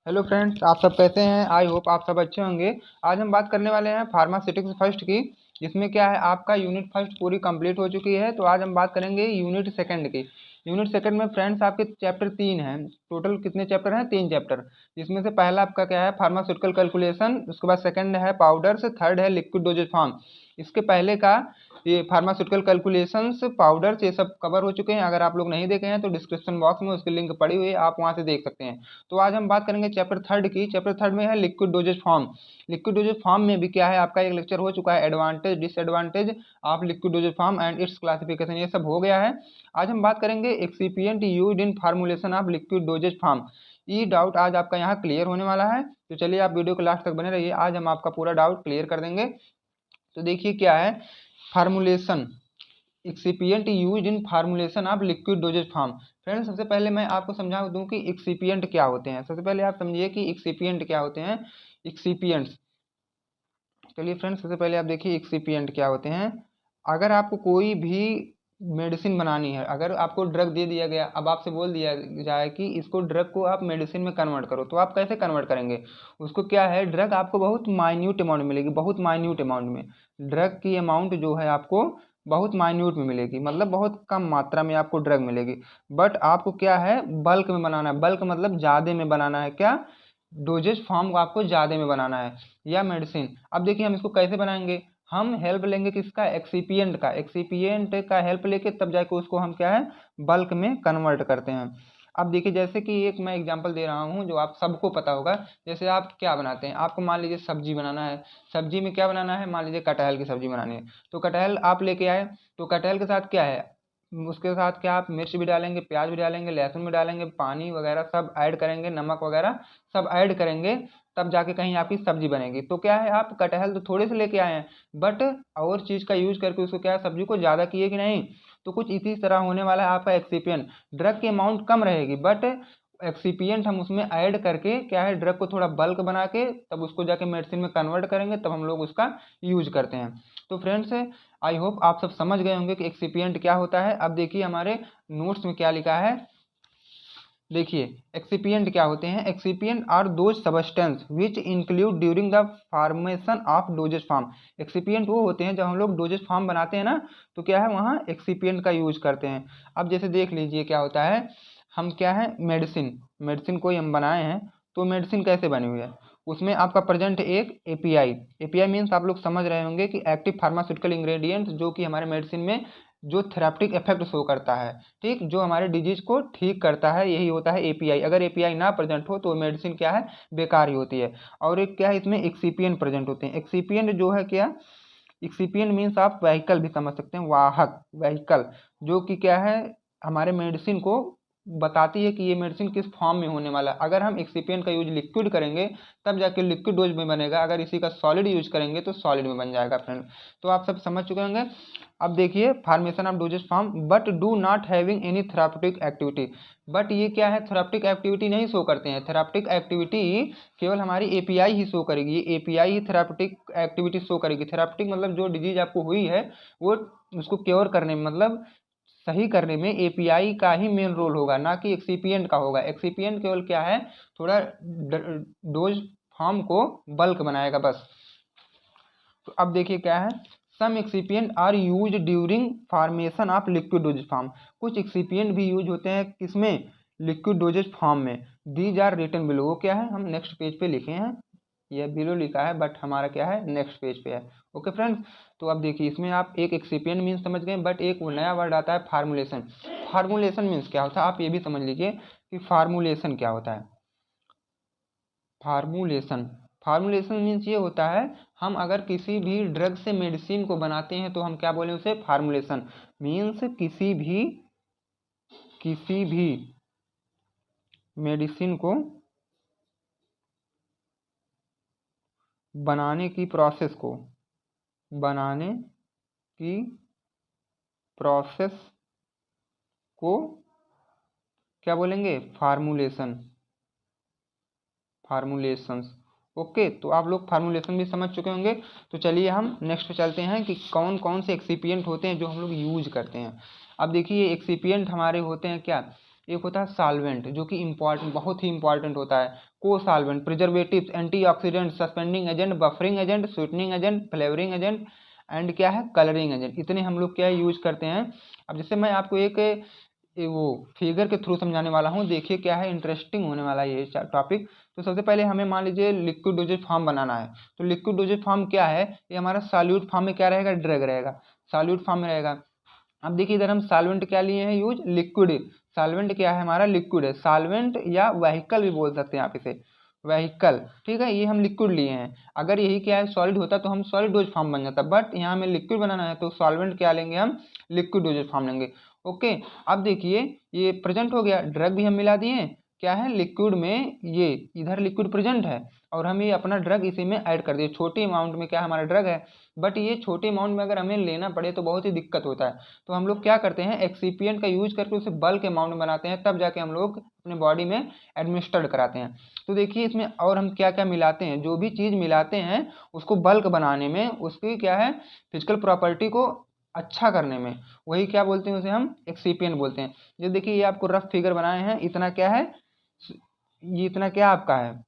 Hello friends, आप सब कैसे हैं। आई होप आप सब अच्छे होंगे। आज हम बात करने वाले हैं फार्मास्यूटिक्स फर्स्ट की, जिसमें क्या है आपका यूनिट फर्स्ट पूरी कंप्लीट हो चुकी है। तो आज हम बात करेंगे यूनिट सेकंड की। यूनिट सेकंड में फ्रेंड्स आपके चैप्टर 3 हैं। टोटल कितने चैप्टर हैं? 3 चैप्टर। जिसमें से पहला आपका क्या है, फार्मास्यूटिकल कैलकुलेशन। उसके बाद सेकंड है पाउडर्स, थर्ड है लिक्विड डोजेज फॉर्म। इसके पहले का ये फार्मास्यूटिकल कैलकुलेशंस, पाउडर्स, ये सब कवर हो चुके हैं। अगर आप लोग नहीं देखे हैं तो डिस्क्रिप्शन बॉक्स में उसकी लिंक पड़ी हुई है, आप वहां से देख सकते हैं। तो आज हम बात करेंगे चैप्टर थर्ड की। चैप्टर थर्ड में है liquid doses form. Liquid doses form में भी क्या है, आपका एक लेक्चर हो चुका है, advantage disadvantage of liquid doses form and it's classification, ये सब हो गया है। आज हम बात करेंगे excipient used in formulation of liquid doses form. ये डाउट आज आपका यहाँ क्लियर होने वाला है। तो चलिए आप वीडियो को लास्ट तक बने रहिए, आज हम आपका पूरा डाउट क्लियर कर देंगे। तो देखिए क्या है formulation, excipient used in formulation of liquid doses form. Friends, सबसे पहले मैं आपको समझा दूं कि एक्सिपिएंट क्या होते हैं। सबसे पहले आप समझिए कि एक्सिपिएंट क्या होते हैं। एक्सिपिएंट्स, चलिए फ्रेंड्स, सबसे पहले आप देखिए एक्सिपिएंट क्या होते हैं। अगर आपको कोई भी मेडिसिन बनानी है, अगर आपको ड्रग दे दिया गया, अब आपसे बोल दिया जाए कि इसको ड्रग को आप मेडिसिन में कन्वर्ट करो, तो आप कैसे कन्वर्ट करेंगे? उसको क्या है, ड्रग आपको बहुत माइन्यूट अमाउंट में मिलेगी, बहुत माइन्यूट अमाउंट में। ड्रग की अमाउंट जो है आपको बहुत माइन्यूट में मिलेगी, मतलब बहुत कम मात्रा में आपको ड्रग मिलेगी। बट आपको क्या है, बल्क में बनाना है। बल्क मतलब ज़्यादा में बनाना है। क्या? डोजेज फॉर्म को आपको ज़्यादा में बनाना है या मेडिसिन। अब देखिए हम इसको कैसे बनाएंगे। हम हेल्प लेंगे किसका? एक्सिपिएंट का। एक्सिपिएंट का हेल्प लेके तब जाके उसको हम क्या है, बल्क में कन्वर्ट करते हैं। अब देखिए जैसे कि एक मैं एग्जांपल दे रहा हूँ जो आप सबको पता होगा। जैसे आप क्या बनाते हैं, आपको मान लीजिए सब्जी बनाना है। सब्जी में क्या बनाना है, मान लीजिए कटहल की सब्जी बनानी है। तो कटहल आप लेके आए, तो कटहल के साथ क्या है, उसके साथ क्या आप मिर्च भी डालेंगे, प्याज भी डालेंगे, लहसुन भी डालेंगे, पानी वगैरह सब ऐड करेंगे, नमक वगैरह सब ऐड करेंगे, तब जाके कहीं आपकी सब्जी बनेगी। तो क्या है, आप कटहल तो थोड़े से लेके आए हैं, बट और चीज़ का यूज करके उसको क्या है, सब्जी को ज़्यादा किए कि नहीं। तो कुछ इसी तरह होने वाला है आपका एक्सिपिएंट। ड्रग की अमाउंट कम रहेगी, बट एक्सिपिएंट हम उसमें ऐड करके क्या है, ड्रग को थोड़ा बल्क बना के तब उसको जाके मेडिसिन में कन्वर्ट करेंगे, तब हम लोग उसका यूज करते हैं। तो फ्रेंड्स, आई होप आप सब समझ गए होंगे कि एक्सिपिएंट क्या होता है। अब देखिए हमारे नोट्स में क्या लिखा है। देखिए एक्सिपिएंट क्या होते हैं। Excipient are those substance which include during the formation of dosages form. Excipient वो होते हैं जब हम लोग डोजेज फॉर्म बनाते हैं ना, तो क्या है वहाँ एक्सिपिएंट का यूज करते हैं। अब जैसे देख लीजिए क्या होता है, हम क्या है मेडिसिन, मेडिसिन कोई हम बनाए हैं, तो मेडिसिन कैसे बनी हुई है, उसमें आपका प्रेजेंट एक एपीआई। एपीआई मीन्स आप लोग समझ रहे होंगे कि एक्टिव फार्मास्यूटिकल इंग्रेडिएंट, जो कि हमारे मेडिसिन में जो थेराप्यूटिक इफेक्ट शो करता है, ठीक, जो हमारे डिजीज को ठीक करता है, यही होता है एपीआई। अगर एपीआई ना प्रेजेंट हो तो मेडिसिन क्या है, बेकार ही होती है। और एक क्या है, इसमें एक्सिपिएंट प्रेजेंट होते हैं। एक्सिपिएंट जो है क्या, एक्सिपिएंट मीन्स आप व्हीकल भी समझ सकते हैं, वाहक, व्हीकल, जो कि क्या है, हमारे मेडिसिन को बताती है कि ये मेडिसिन किस फॉर्म में होने वाला है। अगर हम एक्सिपिएंट का यूज लिक्विड करेंगे तब जाके लिक्विड डोज में बनेगा, अगर इसी का सॉलिड यूज करेंगे तो सॉलिड में बन जाएगा फ्रेंड। तो आप सब समझ चुके होंगे। अब देखिए formation of dosages form, but do not having any therapeutic activity. But ये क्या है, थेराप्यूटिक एक्टिविटी नहीं शो करते हैं। थेराप्यूटिक एक्टिविटी केवल हमारी एपीआई ही शो करेगी। ये एपीआई ही थेराप्यूटिक एक्टिविटी शो करेगी। थेराप्यूटिक मतलब जो डिजीज आपको हुई है वो उसको क्योर करने में, मतलब सही करने में एपीआई का ही मेन रोल होगा, ना कि एक्सिपिएंट का होगा। एक्सिपिएंट केवल क्या है, थोड़ा डोज फॉर्म को बल्क बनाएगा बस। तो अब देखिए क्या है, some excipient are use during formation of liquid doses form. कुछ एक्सिपिएंट भी यूज होते हैं किसमें, लिक्विड डोजेज फॉर्म में। दीज आर रिटन बिलो, वो क्या है, हम नेक्स्ट पेज पे लिखे हैं, यह बिलो लिखा है बट हमारा क्या है, नेक्स्ट पेज पे है। ओके फ्रेंड्स, तो अब देखिए इसमें आप एक एक्सिपिएंट मीन्स समझ गए, बट एक वो नया वर्ड आता है फार्मुलेशन। फार्मुलेशन मीन्स क्या होता है, आप ये भी समझ लीजिए कि फार्मुलेशन क्या होता है। फार्मुलेशन, फार्मुलेशन मीन्स ये होता है, हम अगर किसी भी ड्रग से मेडिसिन को बनाते हैं तो हम क्या बोले उसे, फार्मुलेशन। मीन्स किसी भी मेडिसिन को बनाने की प्रोसेस को, बनाने की प्रोसेस को क्या बोलेंगे, फार्मुलेशन, फार्मुलेशंस। ओके, तो आप लोग फार्मुलेशन भी समझ चुके होंगे। तो चलिए हम नेक्स्ट पे चलते हैं कि कौन कौन से एक्सिपिएंट होते हैं जो हम लोग यूज करते हैं। अब देखिए एक्सिपिएंट हमारे होते हैं क्या, एक होता है सॉल्वेंट जो कि इम्पॉर्टेंट, बहुत ही इंपॉर्टेंट होता है। को solvent, preservatives, antioxidant, suspending agent, buffering agent, sweetening agent, flavouring agent and क्या है कलरिंग एजेंट, इतने हम लोग क्या यूज करते हैं। अब जैसे मैं आपको एक वो फिगर के थ्रू समझाने वाला हूँ, देखिए क्या है इंटरेस्टिंग होने वाला है ये टॉपिक। तो सबसे पहले हमें मान लीजिए लिक्विड डोजेज फॉर्म बनाना है। तो लिक्विड डोजेज फॉर्म क्या है, ये हमारा सॉल्यूट फॉर्म में क्या रहेगा, ड्रग रहेगा, सॉल्यूट फॉर्म में रहेगा। अब देखिए इधर हम सॉल्वेंट क्या लिए हैं यूज, लिक्विड। सॉल्वेंट क्या है हमारा, लिक्विड है। सॉल्वेंट या व्हीकल भी बोल सकते हैं आप इसे, व्हीकल, ठीक है। ये हम लिक्विड लिए हैं, अगर यही क्या है सॉलिड होता तो हम सॉलिड डोज फॉर्म बन जाता, बट यहाँ हमें लिक्विड बनाना है तो सॉल्वेंट क्या लेंगे हम, लिक्विड डोजेज फॉर्म लेंगे। ओके, अब देखिए ये प्रेजेंट हो गया, ड्रग भी हम मिला दिए क्या है लिक्विड में, ये इधर लिक्विड प्रेजेंट है और हम ये अपना ड्रग इसी में ऐड कर दिए। छोटे अमाउंट में क्या हमारा ड्रग है, बट ये छोटे अमाउंट में अगर हमें लेना पड़े तो बहुत ही दिक्कत होता है। तो हम लोग क्या करते हैं, एक्सीपिएंट का यूज करके उसे बल्क अमाउंट में बनाते हैं, तब जाके हम लोग अपने बॉडी में एडमिनिस्टर्ड कराते हैं। तो देखिए इसमें और हम क्या क्या मिलाते हैं, जो भी चीज़ मिलाते हैं उसको बल्क बनाने में, उसकी क्या है फिजिकल प्रॉपर्टी को अच्छा करने में, वही क्या बोलते हैं उसे हम एक्सीपिएंट बोलते हैं। जो देखिए ये आपको रफ फिगर बनाए हैं, इतना क्या है, ये इतना क्या आपका है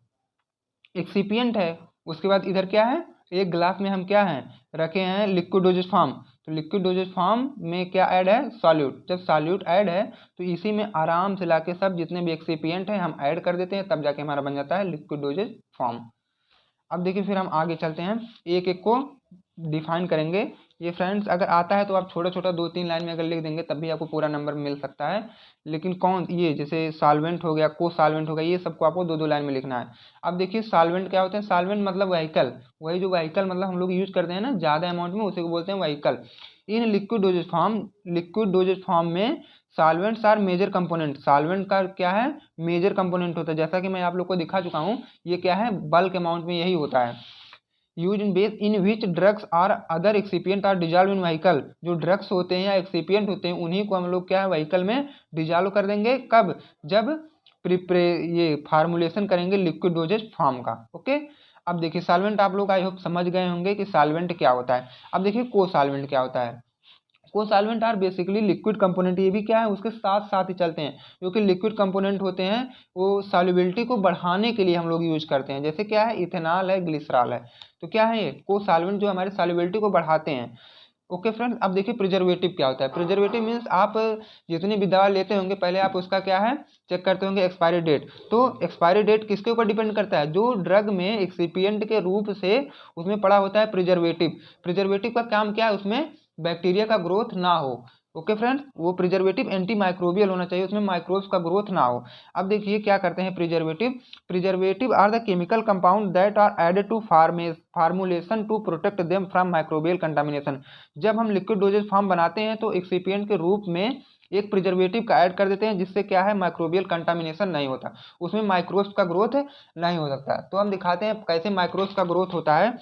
एक्सीपिएंट है। उसके बाद इधर क्या है, एक ग्लास में हम क्या है रखे हैं लिक्विड डोजेज फॉर्म। तो लिक्विड डोजेज फॉर्म में क्या ऐड है, सॉल्यूट। जब सॉल्यूट ऐड है तो इसी में आराम से लाके सब जितने भी एक्सीपिएंट है हम ऐड कर देते हैं, तब जाके हमारा बन जाता है लिक्विड डोजेज फॉर्म। अब देखिए फिर हम आगे चलते हैं, एक एक को डिफाइन करेंगे। ये फ्रेंड्स अगर आता है तो आप छोटा छोटा 2-3 लाइन में अगर लिख देंगे तब भी आपको पूरा नंबर मिल सकता है। लेकिन कौन ये जैसे सॉल्वेंट हो गया, को सॉल्वेंट हो गया, ये सबको आपको 2-2 लाइन में लिखना है। अब देखिए सॉल्वेंट क्या होते हैं, सॉल्वेंट मतलब व्हीकल, वही जो व्हीकल मतलब हम लोग यूज करते हैं ना ज़्यादा अमाउंट में, उसी को बोलते हैं vehicle. In liquid doses form, liquid doses form में solvents are major component. Solvent का क्या है, मेजर कंपोनेंट होता है, जैसा कि मैं आप लोग को दिखा चुका हूँ। ये क्या है बल्क अमाउंट में यही होता है। Use in base in which drugs are other excipient are dissolve in vehicle. जो ड्रग्स होते हैं या एक्सीपिएंट होते हैं उन्हीं को हम लोग क्या है व्हीकल में डिजॉल्व कर देंगे, कब, जब प्रिप्रे ये फार्मूलेशन करेंगे लिक्विड डोजेज फॉर्म का। ओके, अब देखिए सॉल्वेंट आप लोग आई होप समझ गए होंगे कि सॉल्वेंट क्या होता है। अब देखिए को सॉल्वेंट क्या होता है। को solvent are basically liquid component, ये भी क्या है उसके साथ साथ ही चलते हैं, जो कि लिक्विड कंपोनेंट होते हैं वो सॉल्युबिलिटी को बढ़ाने के लिए हम लोग यूज करते हैं। जैसे क्या है इथेनॉल है, ग्लिसरॉल है, तो क्या है ये को सॉल्वेंट जो हमारे सॉल्युबिलिटी को बढ़ाते हैं। ओके फ्रेंड्स, अब देखिए प्रिजर्वेटिव क्या होता है। प्रिजर्वेटिव मीन्स आप जितनी भी दवा लेते होंगे पहले आप उसका क्या है चेक करते होंगे एक्सपायरी डेट। तो एक्सपायरी डेट किसके ऊपर डिपेंड करता है, जो ड्रग में एक्सिपिएंट के रूप से उसमें पड़ा होता है प्रिजर्वेटिव। प्रिजर्वेटिव का काम क्या है, उसमें बैक्टीरिया का ग्रोथ ना हो। ओके फ्रेंड्स, वो प्रिजर्वेटिव एंटी माइक्रोबियल होना चाहिए, उसमें माइक्रोब्स का ग्रोथ ना हो। अब देखिए क्या करते हैं preservative, preservative are the chemical compound that are added to formulation to protect them from microbial contamination. जब हम लिक्विड डोजेज फॉर्म बनाते हैं तो एक्सिपिएंट के रूप में एक प्रिजर्वेटिव का ऐड कर देते हैं, जिससे क्या है माइक्रोबियल कंटामिनेशन नहीं होता, उसमें माइक्रोब्स का ग्रोथ नहीं हो सकता। तो हम दिखाते हैं कैसे माइक्रोब्स का ग्रोथ होता है।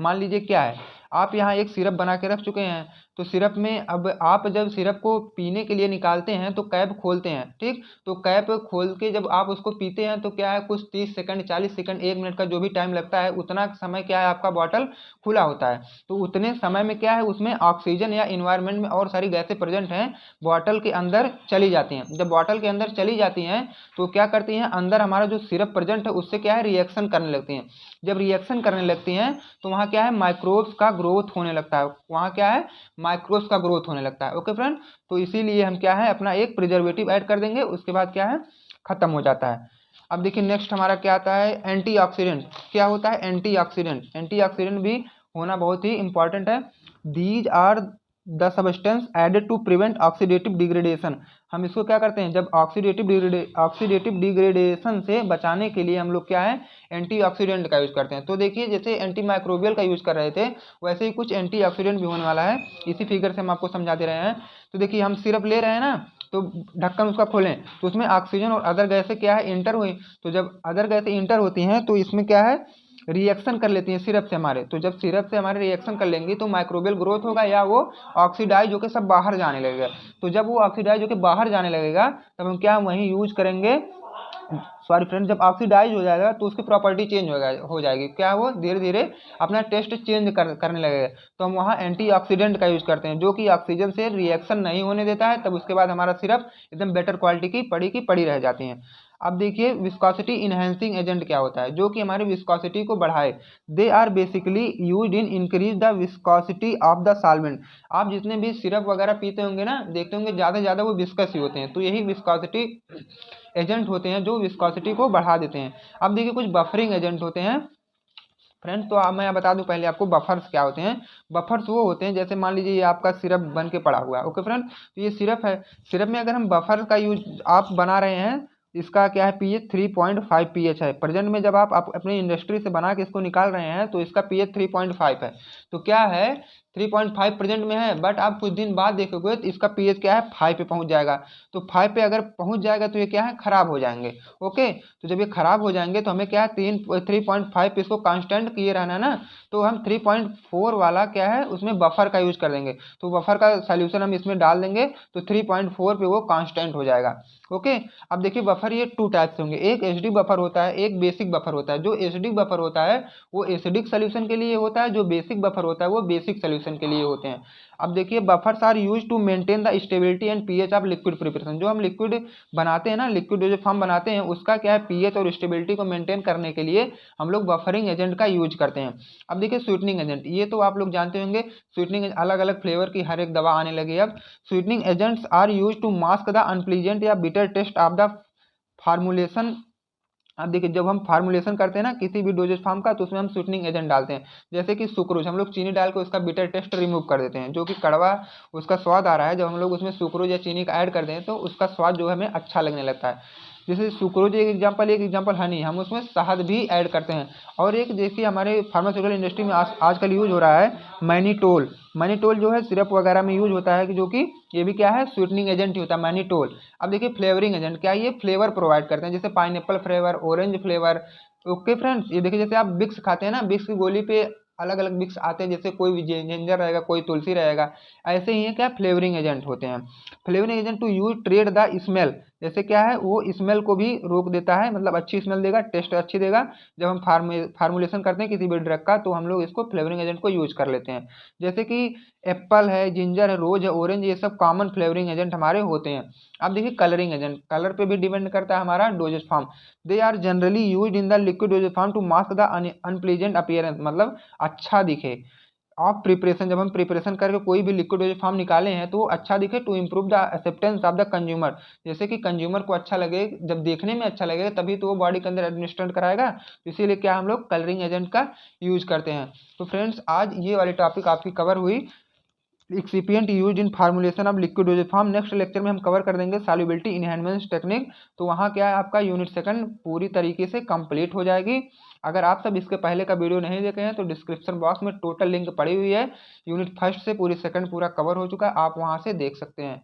मान लीजिए क्या है, आप यहाँ एक सिरप बना के रख चुके हैं, तो सिरप में अब आप जब सिरप को पीने के लिए निकालते हैं तो कैप खोलते हैं, ठीक। तो कैप खोल के जब आप उसको पीते हैं तो क्या है कुछ 30 सेकंड 40 सेकंड 1 मिनट का जो भी टाइम लगता है उतना समय क्या है आपका बॉटल खुला होता है। तो उतने समय में क्या है उसमें ऑक्सीजन या इन्वायरमेंट में और सारी गैसें प्रेजेंट हैं बॉटल के अंदर चली जाती हैं। जब बॉटल के अंदर चली जाती हैं तो क्या करती हैं, अंदर हमारा जो सिरप प्रेजेंट है उससे क्या है रिएक्शन करने लगती हैं। जब रिएक्शन करने लगती हैं तो वहाँ क्या है माइक्रोब्स का ग्रोथ होने लगता है, वहाँ क्या है माइक्रोब्स का ग्रोथ होने लगता है। ओके फ्रेंड, तो इसीलिए हम क्या है अपना एक प्रिजर्वेटिव ऐड कर देंगे, उसके बाद क्या है खत्म हो जाता है। अब देखिए नेक्स्ट हमारा क्या आता है, एंटीऑक्सीडेंट। क्या होता है एंटीऑक्सीडेंट, एंटीऑक्सीडेंट भी होना बहुत ही इंपॉर्टेंट है। These are the substance added to prevent oxidative degradation. हम इसको क्या करते हैं, जब ऑक्सीडेटिव डिग्रेडेशन से बचाने के लिए हम लोग क्या है एंटीऑक्सीडेंट का यूज करते हैं। तो देखिए जैसे एंटी माइक्रोबियल का यूज कर रहे थे वैसे ही कुछ एंटीऑक्सीडेंट भी होने वाला है, इसी फिगर से हम आपको समझा दे रहे हैं। तो देखिए हम सिरप ले रहे हैं ना, तो ढक्कन उसका खोलें तो उसमें ऑक्सीजन और अदर गैसें क्या है इंटर हुई। तो जब अदर गैसें इंटर होती हैं तो इसमें क्या है रिएक्शन कर लेती हैं सिरप से हमारे। तो जब सिरप से हमारे रिएक्शन कर लेंगी तो माइक्रोबियल ग्रोथ होगा या वो ऑक्सीडाइज होकर सब बाहर जाने लगेगा। तो जब वो ऑक्सीडाइज होकर बाहर जाने लगेगा तब हम क्या वहीं यूज करेंगे सॉरी फ्रेंड, जब ऑक्सीडाइज हो जाएगा तो उसकी प्रॉपर्टी चेंज हो जाएगी। क्या वो धीरे धीरे अपना टेस्ट चेंज करने लगेगा। तो हम वहाँ एंटीऑक्सीडेंट का यूज करते हैं जो कि ऑक्सीजन से रिएक्शन नहीं होने देता है। तब उसके बाद हमारा सिरप एकदम बेटर क्वालिटी की पड़ी रह जाती हैं। अब देखिए विस्कोसिटी इनहेंसिंग एजेंट क्या होता है, जो कि हमारी विस्कोसिटी को बढ़ाए। They are basically used in increase the viscosity of the solvent. आप जितने भी सिरप वगैरह पीते होंगे ना, देखते होंगे ज़्यादा से ज़्यादा वो विस्कस ही होते हैं। तो यही विस्कोसिटी एजेंट होते हैं जो विस्कोसिटी को बढ़ा देते हैं। अब देखिए कुछ बफरिंग एजेंट होते हैं फ्रेंड्स। तो मैं बता दूं पहले आपको बफर्स क्या होते हैं। बफर्स वो होते हैं, जैसे मान लीजिए ये आपका सिरप बन के पड़ा हुआ है, ओके फ्रेंड। तो ये सिरप है, सिरप में अगर हम बफर का यूज आप बना रहे हैं, इसका क्या है पीएच 3.5 पीएच है। प्रेजेंट में जब आप अपनी इंडस्ट्री से बना के इसको निकाल रहे हैं तो इसका पीएच 3.5 है। तो क्या है 3.5 प्रेजेंट में है, बट आप कुछ दिन बाद देखोगे तो इसका पीएच क्या है 5 पे पहुंच जाएगा। तो 5 पे अगर पहुंच जाएगा तो ये क्या है खराब हो जाएंगे। ओके, तो जब ये खराब हो जाएंगे तो हमें क्या है 3.5 पे इसको कांस्टेंट किए रहना है ना। तो हम 3.4 वाला क्या है उसमें बफर का यूज कर देंगे। तो बफर का सोल्यूशन हम इसमें डाल देंगे तो 3.4 पे वो कांस्टेंट हो जाएगा। ओके, अब देखिए बफर ये 2 टाइप से होंगे, एक एसिडिक बफर होता है, एक बेसिक बफर होता है। जो एसिडिक बफर होता है वो एसिडिक सोल्यूशन के लिए होता है, जो बेसिक बफर होता है वो बेसिक सोल्यूशन के लिए होते हैं। अब देखिए buffers are use to maintain the stability and pH of liquid preparation. जो हम लिक्विड बनाते हैं ना, लिक्विड जो फॉर्म बनाते हैं उसका क्या है पीएच और स्टेबिलिटी को मेंटेन करने के लिए हम लोग बफरिंग एजेंट का यूज करते हैं। अब देखिए स्वीटनिंग एजेंट, ये तो आप लोग जानते होंगे, स्वीटनिंग अलग अलग फ्लेवर की हर एक दवा आने लगी है अब। Sweetening agents are use to mask the unpleasant या bitter taste of the formulation. अब देखिए जब हम फार्मूलेशन करते हैं ना किसी भी डोजेज फॉर्म का, तो उसमें हम स्वीटनिंग एजेंट डालते हैं। जैसे कि सुक्रोज, हम लोग चीनी डाल के उसका बिटर टेस्ट रिमूव कर देते हैं, जो कि कड़वा उसका स्वाद आ रहा है। जब हम लोग उसमें सुक्रोज या चीनी का ऐड करते हैं तो उसका स्वाद जो है हमें अच्छा लगने लगता है। जैसे सुक्रोज एक एग्जांपल हनी, हम उसमें शहद भी ऐड करते हैं। और एक देखिए हमारे फार्मास्यूटिकल इंडस्ट्री में आजकल यूज हो रहा है मैनीटोल। मैनीटोल जो है सिरप वगैरह में यूज होता है, कि जो कि ये भी क्या है स्वीटनिंग एजेंट ही होता है मैनीटोल। अब देखिए फ्लेवरिंग एजेंट क्या है, ये फ्लेवर प्रोवाइड करते हैं, जैसे pineapple flavour, orange flavour. Okay friends, ये देखिए जैसे आप विक्स खाते हैं ना, विक्स की गोली पे अलग अलग विक्स आते हैं, जैसे कोई जिंजर रहेगा, कोई तुलसी रहेगा। ऐसे ही है क्या फ्लेवरिंग एजेंट होते हैं। Flavouring agent to use trade the smell, जैसे क्या है वो स्मेल को भी रोक देता है, मतलब अच्छी स्मेल देगा, टेस्ट अच्छी देगा। जब हम फार्मूलेशन करते हैं किसी भी ड्रग का तो हम लोग इसको फ्लेवरिंग एजेंट को यूज कर लेते हैं। जैसे कि एप्पल है, जिंजर है, रोज है, ऑरेंज, ये सब कॉमन फ्लेवरिंग एजेंट हमारे होते हैं। अब देखिए कलरिंग एजेंट, कलर पे भी डिपेंड करता है हमारा dosages form. They are generally use in the liquid doses form to mask the unpleasant appearance, मतलब अच्छा दिखे। ऑफ प्रिपरेशन, जब हम प्रिपरेशन करके कोई भी लिक्विड डोजेज फॉर्म निकाले हैं तो वो अच्छा दिखे, to improve the acceptance of the consumer, जैसे कि कंज्यूमर को अच्छा लगे, जब देखने में अच्छा लगेगा तभी तो वो बॉडी के अंदर एडमिनिस्ट्रेट कराएगा। तो इसीलिए क्या हम लोग कलरिंग एजेंट का यूज करते हैं। तो फ्रेंड्स आज ये वाली टॉपिक आपकी कवर हुई, excipient use in formulation of liquid doses form. Next lecture में हम कवर कर देंगे सॉल्युबिलिटी इनहैंसमेंट टेक्निक। तो वहाँ क्या है आपका यूनिट सेकंड पूरी तरीके से कंप्लीट हो जाएगी। अगर आप सब इसके पहले का वीडियो नहीं देखे हैं तो डिस्क्रिप्शन बॉक्स में टोटल लिंक पड़ी हुई है। यूनिट फर्स्ट से पूरी सेकंड पूरा कवर हो चुका है, आप वहाँ से देख सकते हैं।